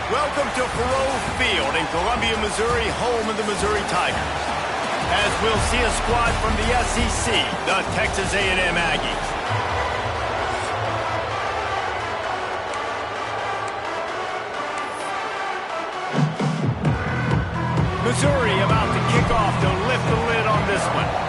Welcome to Faroe Field in Columbia, Missouri, home of the Missouri Tigers. As we'll see a squad from the SEC, the Texas A&M Aggies. Missouri about to kick off to lift the lid on this one.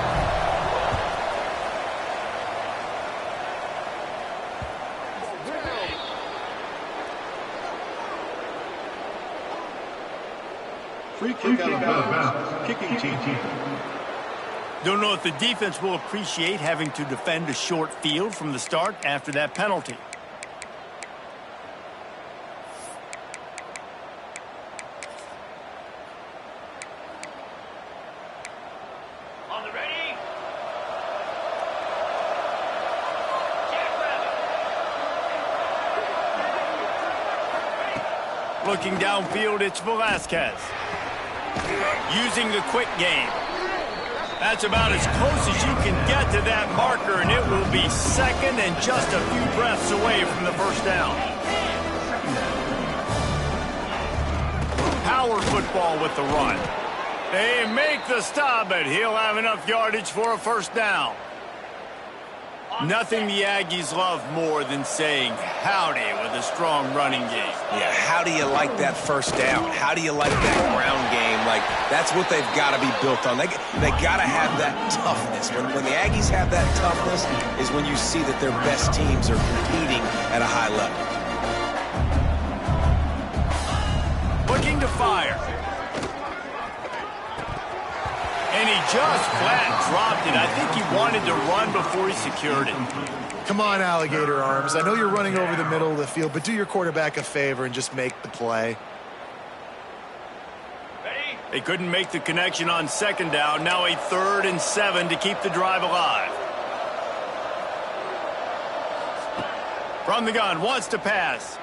Free kick out of bounds. Kicking team. Don't know if the defense will appreciate having to defend a short field from the start after that penalty. On the ready. Looking downfield, it's Velasquez. Using the quick game. That's about as close as you can get to that marker, and it will be second and just a few breaths away from the first down. Power football with the run. They make the stop, but he'll have enough yardage for a first down. Nothing the Aggies love more than saying howdy with a strong running game. Yeah, how do you like that first down? How do you like that ground game? Like, that's what they've got to be built on. They got to have that toughness. When the Aggies have that toughness is when you see that their best teams are competing at a high level. Looking to fire. And he just flat dropped it. I think he wanted to run before he secured it. Come on, alligator arms. I know you're running over the middle of the field, but do your quarterback a favor and just make the play. They couldn't make the connection on second down. Now a 3rd and 7 to keep the drive alive. From the gun, wants to pass.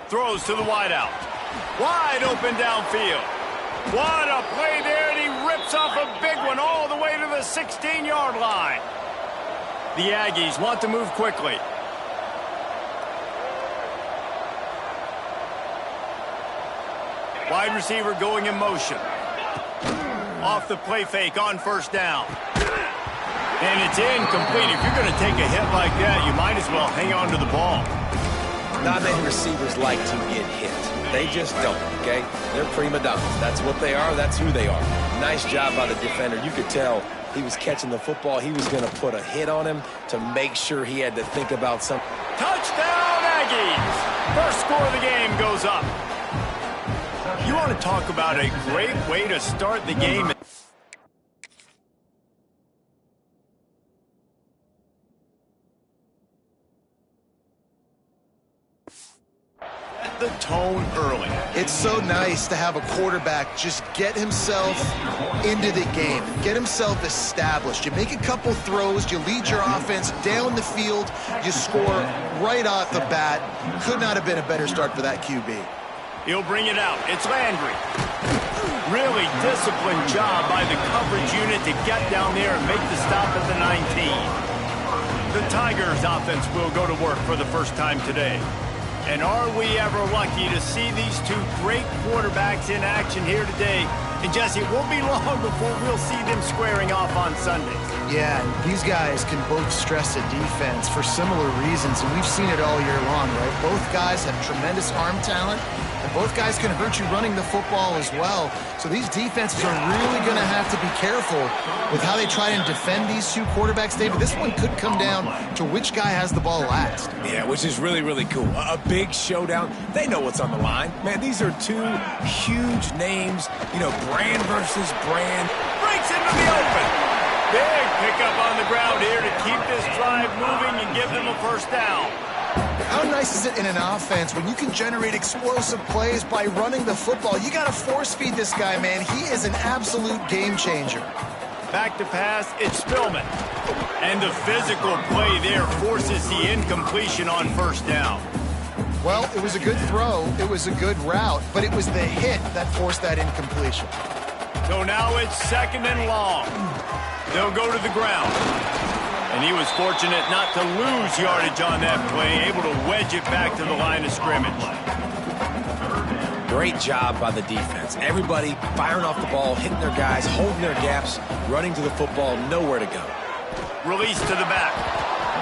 Throws to the wideout. Wide open downfield. What a play there, and he rips off a big one all the way to the 16-yard line. The Aggies want to move quickly. Wide receiver going in motion. Off the play fake on first down. And it's incomplete. If you're going to take a hit like that, you might as well hang on to the ball. Not many receivers like to get hit. They just don't, okay? They're prima donnas. That's what they are. That's who they are. Nice job by the defender. You could tell he was catching the football. He was going to put a hit on him to make sure he had to think about something. Touchdown, Aggies! First score of the game goes up. You want to talk about a great way to start the game. The tone early. It's so nice to have a quarterback just get himself into the game, get himself established. You make a couple throws, you lead your offense down the field, you score right off the bat. Could not have been a better start for that QB. He'll bring it out. It's Landry. Really disciplined job by the coverage unit to get down there and make the stop at the 19. The Tigers offense will go to work for the first time today. And are we ever lucky to see these two great quarterbacks in action here today. And Jesse, it won't be long before we'll see them squaring off on Sunday. Yeah, these guys can both stress a defense for similar reasons, and we've seen it all year long, right? Both guys have tremendous arm talent, and both guys can hurt you running the football as well. So these defenses are really going to have to be careful with how they try and defend these two quarterbacks, David. This one could come down to which guy has the ball last. Yeah, which is really, really cool. A big showdown. They know what's on the line. Man, these are two huge names, you know, brand versus brand. Breaks into the open. Big pickup on the ground here to keep this drive moving and give them a first down. How nice is it in an offense when you can generate explosive plays by running the football? You got to force feed this guy, man. He is an absolute game changer. Back to pass, it's Spillman. And the physical play there forces the incompletion on first down. Well, it was a good throw, it was a good route, but it was the hit that forced that incompletion. So now it's second and long. They'll go to the ground. And he was fortunate not to lose yardage on that play, able to wedge it back to the line of scrimmage. Great job by the defense. Everybody firing off the ball, hitting their guys, holding their gaps, running to the football, nowhere to go. Release to the back.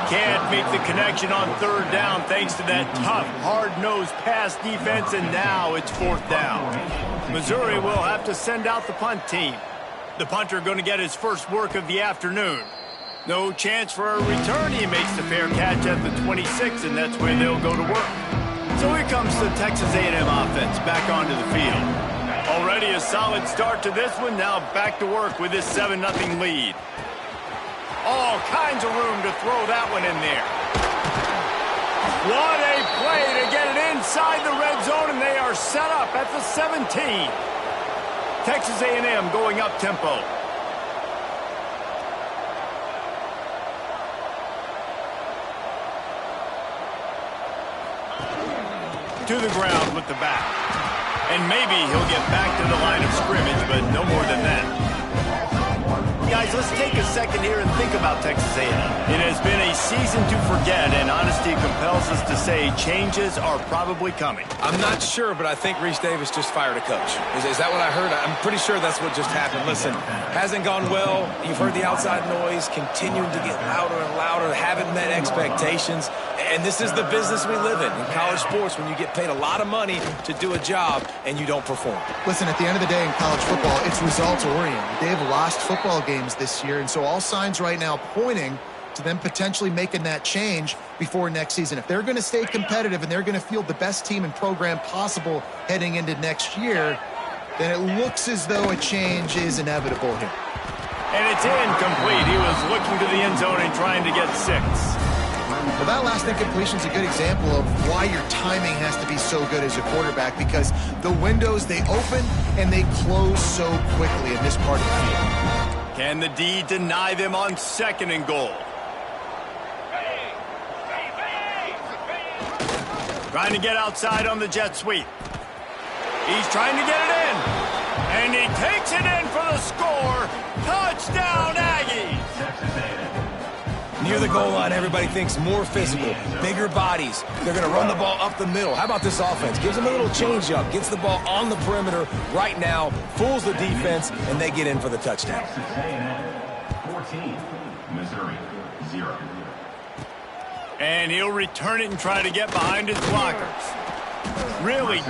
Can't make the connection on third down thanks to that tough, hard-nosed pass defense, and now it's fourth down. Missouri will have to send out the punt team. The punter going to get his first work of the afternoon. No chance for a return. He makes the fair catch at the 26, and that's where they'll go to work. So here comes the Texas A&M offense back onto the field. Already a solid start to this one. Now back to work with this 7-0 lead. All kinds of room to throw that one in there. What a play to get it inside the red zone, and they are set up at the 17. Texas A&M going up tempo. To the ground with the back. And maybe he'll get back to the line of scrimmage, but no more than that. Guys, let's take a second here and think about Texas A&M. It has been a season to forget, and honesty compels us to say changes are probably coming. I'm not sure, but I think Reese Davis just fired a coach. Is that what I heard? I'm pretty sure that's what just happened. Listen, hasn't gone well. You've heard the outside noise, continuing to get louder and louder, haven't met expectations. And this is the business we live in college sports, when you get paid a lot of money to do a job and you don't perform. Listen, at the end of the day in college football, it's results-oriented. They've lost football games this year, and so all signs right now pointing to them potentially making that change before next season. If they're going to stay competitive and they're going to field the best team and program possible heading into next year, then it looks as though a change is inevitable here. And it's incomplete. He was looking to the end zone and trying to get 6. Well, that last incompletion is a good example of why your timing has to be so good as a quarterback, because the windows, they open and they close so quickly in this part of the field. Can the D deny them on 2nd and goal? Trying to get outside on the jet sweep. He's trying to get it in. And he takes it in for the score. Touchdown, Aggies! Near the goal line, everybody thinks more physical, bigger bodies. They're going to run the ball up the middle. How about this offense? Gives them a little change-up, gets the ball on the perimeter right now, fools the defense, and they get in for the touchdown. 14, Missouri 0. And he'll return it and try to get behind his blockers. Really